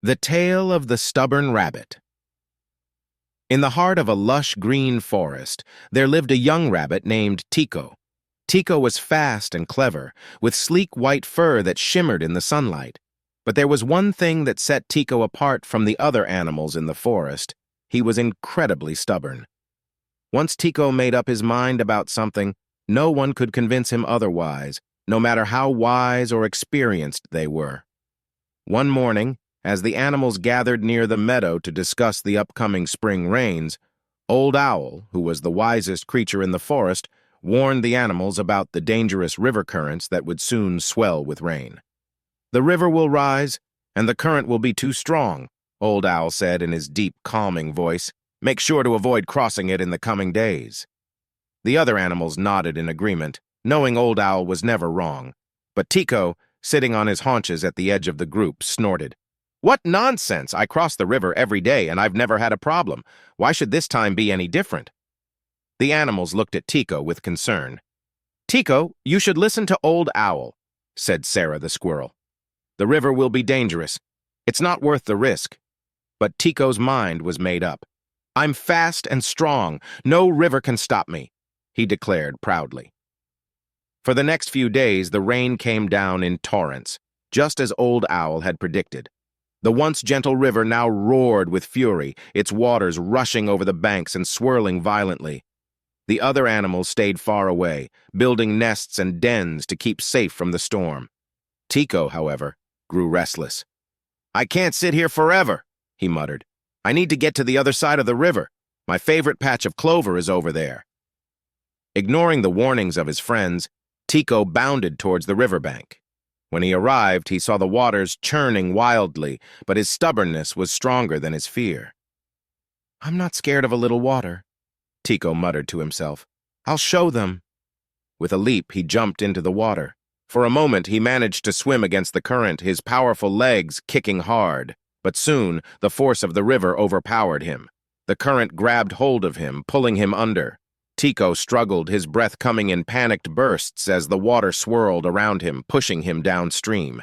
The Tale of the Stubborn Rabbit. In the heart of a lush green forest, there lived a young rabbit named Tico. Tico was fast and clever, with sleek white fur that shimmered in the sunlight. But there was one thing that set Tico apart from the other animals in the forest. He was incredibly stubborn. Once Tico made up his mind about something, no one could convince him otherwise, no matter how wise or experienced they were. One morning, as the animals gathered near the meadow to discuss the upcoming spring rains, Old Owl, who was the wisest creature in the forest, warned the animals about the dangerous river currents that would soon swell with rain. "The river will rise, and the current will be too strong," Old Owl said in his deep, calming voice. "Make sure to avoid crossing it in the coming days." The other animals nodded in agreement, knowing Old Owl was never wrong. But Tico, sitting on his haunches at the edge of the group, snorted. "What nonsense! I cross the river every day and I've never had a problem. Why should this time be any different?" The animals looked at Tico with concern. "Tico, you should listen to Old Owl," said Sarah the squirrel. "The river will be dangerous. It's not worth the risk." But Tico's mind was made up. "I'm fast and strong. No river can stop me," he declared proudly. For the next few days, the rain came down in torrents, just as Old Owl had predicted. The once gentle river now roared with fury, its waters rushing over the banks and swirling violently. The other animals stayed far away, building nests and dens to keep safe from the storm. Tico, however, grew restless. "I can't sit here forever," he muttered. "I need to get to the other side of the river. My favorite patch of clover is over there." Ignoring the warnings of his friends, Tico bounded towards the riverbank. When he arrived, he saw the waters churning wildly, but his stubbornness was stronger than his fear. "I'm not scared of a little water," Tico muttered to himself. "I'll show them." With a leap, he jumped into the water. For a moment, he managed to swim against the current, his powerful legs kicking hard. But soon, the force of the river overpowered him. The current grabbed hold of him, pulling him under. Tico struggled, his breath coming in panicked bursts as the water swirled around him, pushing him downstream.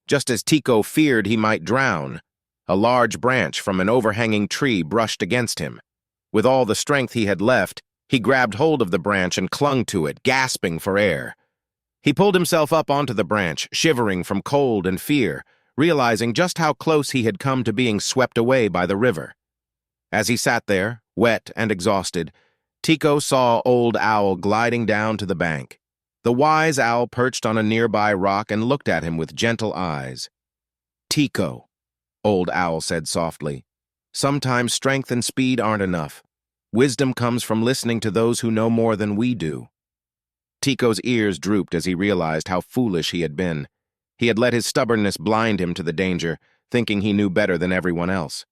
Just as Tico feared he might drown, a large branch from an overhanging tree brushed against him. With all the strength he had left, he grabbed hold of the branch and clung to it, gasping for air. He pulled himself up onto the branch, shivering from cold and fear, realizing just how close he had come to being swept away by the river. As he sat there, wet and exhausted, Tico saw Old Owl gliding down to the bank. The wise owl perched on a nearby rock and looked at him with gentle eyes. "Tico," Old Owl said softly, "sometimes strength and speed aren't enough. Wisdom comes from listening to those who know more than we do." Tico's ears drooped as he realized how foolish he had been. He had let his stubbornness blind him to the danger, thinking he knew better than everyone else.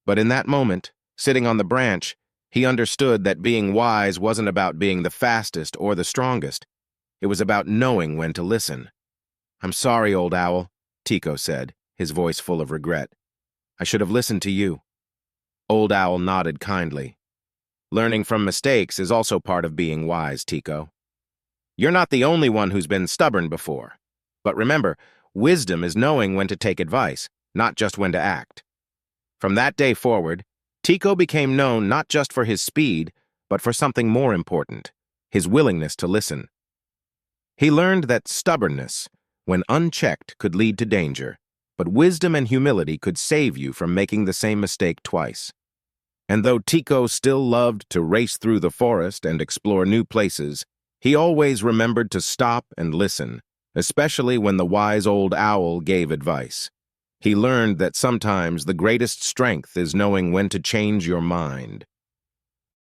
But in that moment, sitting on the branch, he understood that being wise wasn't about being the fastest or the strongest. It was about knowing when to listen. "I'm sorry, Old Owl," Tico said, his voice full of regret. "I should have listened to you." Old Owl nodded kindly. "Learning from mistakes is also part of being wise, Tico. You're not the only one who's been stubborn before. But remember, wisdom is knowing when to take advice, not just when to act." From that day forward, Tico became known not just for his speed, but for something more important, his willingness to listen. He learned that stubbornness, when unchecked, could lead to danger, but wisdom and humility could save you from making the same mistake twice. And though Tico still loved to race through the forest and explore new places, he always remembered to stop and listen, especially when the wise Old Owl gave advice. He learned that sometimes the greatest strength is knowing when to change your mind.